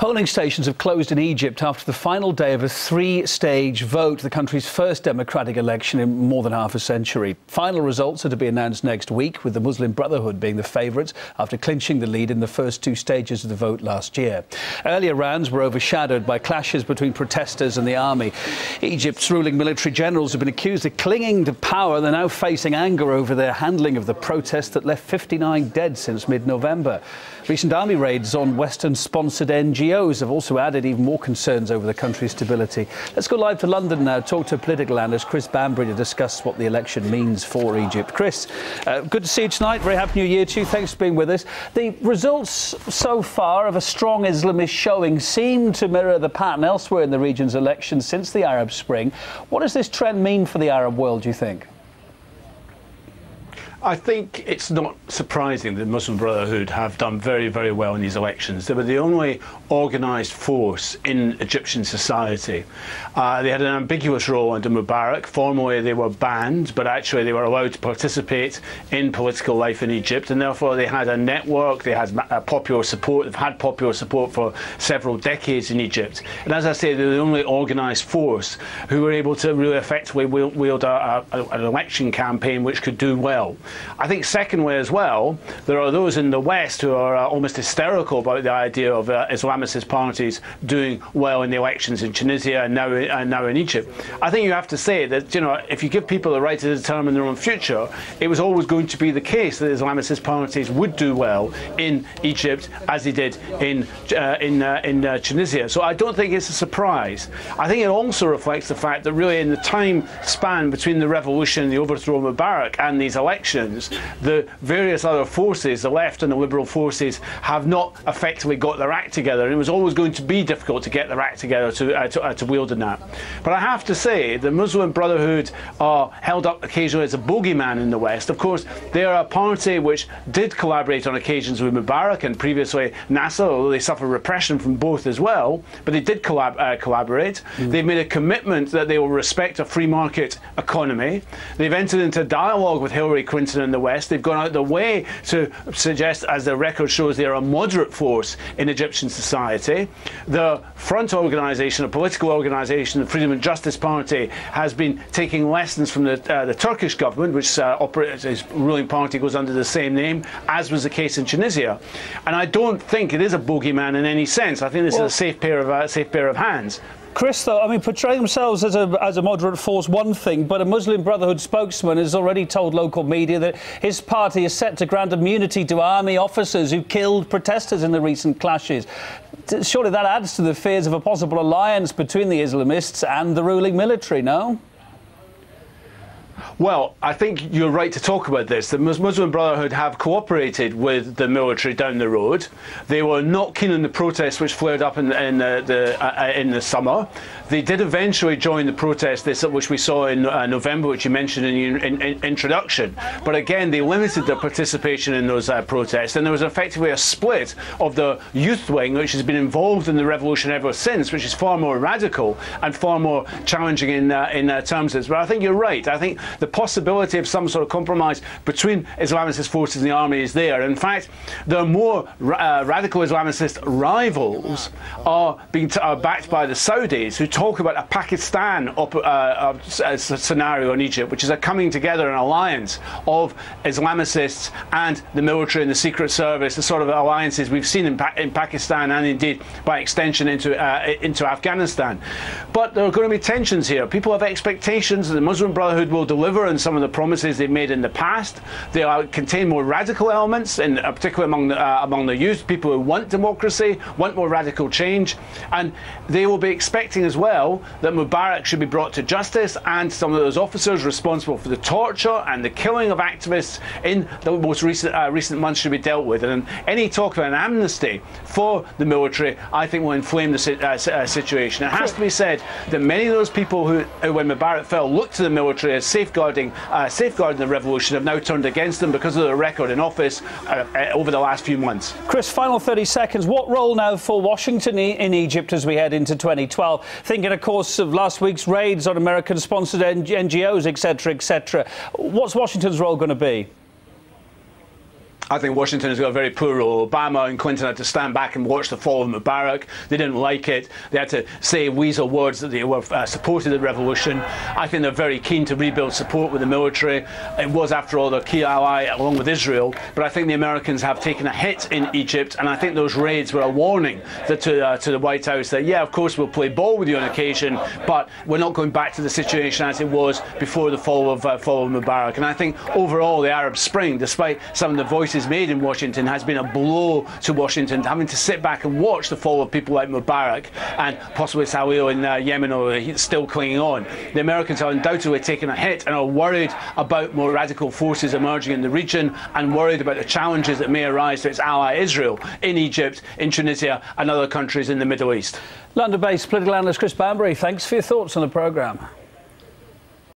Polling stations have closed in Egypt after the final day of a three-stage vote, the country's first democratic election in more than half a century. Final results are to be announced next week, with the Muslim Brotherhood being the favourites after clinching the lead in the first two stages of the vote last year. Earlier rounds were overshadowed by clashes between protesters and the army. Egypt's ruling military generals have been accused of clinging to power. They're now facing anger over their handling of the protest that left 59 dead since mid-November. Recent army raids on Western-sponsored NGOs have also added even more concerns over the country's stability. Let's go live to London now, talk to political analyst Chris Bambury to discuss what the election means for Egypt. Chris, good to see you tonight. Very happy New Year to you. Thanks for being with us. The results so far of a strong Islamist showing seem to mirror the pattern elsewhere in the region's elections since the Arab Spring. What does this trend mean for the Arab world, do you think? I think it's not surprising that the Muslim Brotherhood have done very, very well in these elections. They were the only organised force in Egyptian society. They had an ambiguous role under Mubarak. Formally, they were banned, but actually they were allowed to participate in political life in Egypt, and therefore they had a network, they had popular support, they've had popular support for several decades in Egypt. And as I say, they're the only organised force who were able to really effectively wield an election campaign which could do well. I think secondly as well, there are those in the West who are almost hysterical about the idea of Islamist parties doing well in the elections in Tunisia and now in Egypt. I think you have to say that, you know, if you give people the right to determine their own future, it was always going to be the case that Islamist parties would do well in Egypt as they did in Tunisia. So I don't think it's a surprise. I think it also reflects the fact that really in the time span between the revolution, the overthrow of Mubarak and these elections, the various other forces, the left and the liberal forces, have not effectively got their act together. And it was always going to be difficult to get their act together to wield in that. But I have to say, the Muslim Brotherhood are held up occasionally as a bogeyman in the West. Of course, they are a party which did collaborate on occasions with Mubarak and previously Nasser, although they suffered repression from both as well. But they did collaborate. They've made a commitment that they will respect a free market economy. They've entered into dialogue with Hillary Clinton in the West. They've gone out their way to suggest, as their record shows, they are a moderate force in Egyptian society. The front organisation, a political organisation, the Freedom and Justice Party, has been taking lessons from the Turkish government, which operates, its ruling party goes under the same name, as was the case in Tunisia. And I don't think it is a bogeyman in any sense. I think this is a safe pair of hands. Chris, though, I mean, portraying themselves as a moderate force, one thing, but a Muslim Brotherhood spokesman has already told local media that his party is set to grant immunity to army officers who killed protesters in the recent clashes. Surely that adds to the fears of a possible alliance between the Islamists and the ruling military, no? Well, I think you're right to talk about this. The Muslim Brotherhood have cooperated with the military down the road. They were not keen on the protests which flared up in the summer. They did eventually join the protest, which we saw in November, which you mentioned in your introduction. But again, they limited their participation in those protests, and there was effectively a split of the youth wing, which has been involved in the revolution ever since, which is far more radical and far more challenging in terms of this. But I think you're right. I think the possibility of some sort of compromise between Islamist forces and the army is there. In fact, their more radical Islamist rivals are backed by the Saudis, who talk about a Pakistan scenario in Egypt, which is a coming together, an alliance of Islamists and the military and the Secret Service, the sort of alliances we've seen in Pakistan and indeed by extension into Afghanistan. But there are going to be tensions here. People have expectations that the Muslim Brotherhood will deliver on some of the promises they've made in the past. They contain more radical elements, particularly among the youth, people who want democracy, want more radical change, and they will be expecting as well that Mubarak should be brought to justice, and some of those officers responsible for the torture and the killing of activists in the most recent months should be dealt with. And any talk about an amnesty for the military, I think, will inflame the situation. It has to be said that many of those people who, when Mubarak fell, looked to the military as safeguarding the revolution, have now turned against them because of their record in office over the last few months. Chris, final 30 seconds. What role now for Washington in Egypt as we head into 2012? Thinking, of course, of last week's raids on American-sponsored NGOs, etc., etc. What's Washington's role going to be? I think Washington has got a very poor role. Obama and Clinton had to stand back and watch the fall of Mubarak. They didn't like it. They had to say weasel words that they were supported the revolution. I think they're very keen to rebuild support with the military. It was, after all, their key ally along with Israel. But I think the Americans have taken a hit in Egypt, and I think those raids were a warning to the White House that, yeah, of course we'll play ball with you on occasion, but we're not going back to the situation as it was before the fall of Mubarak. And I think overall the Arab Spring, despite some of the voices made in Washington, has been a blow to Washington, having to sit back and watch the fall of people like Mubarak and possibly Salih in Yemen, or he's still clinging on. The Americans are undoubtedly taking a hit and are worried about more radical forces emerging in the region, and worried about the challenges that may arise to its ally Israel in Egypt, in Tunisia and other countries in the Middle East. London-based political analyst Chris Bambury, thanks for your thoughts on the programme.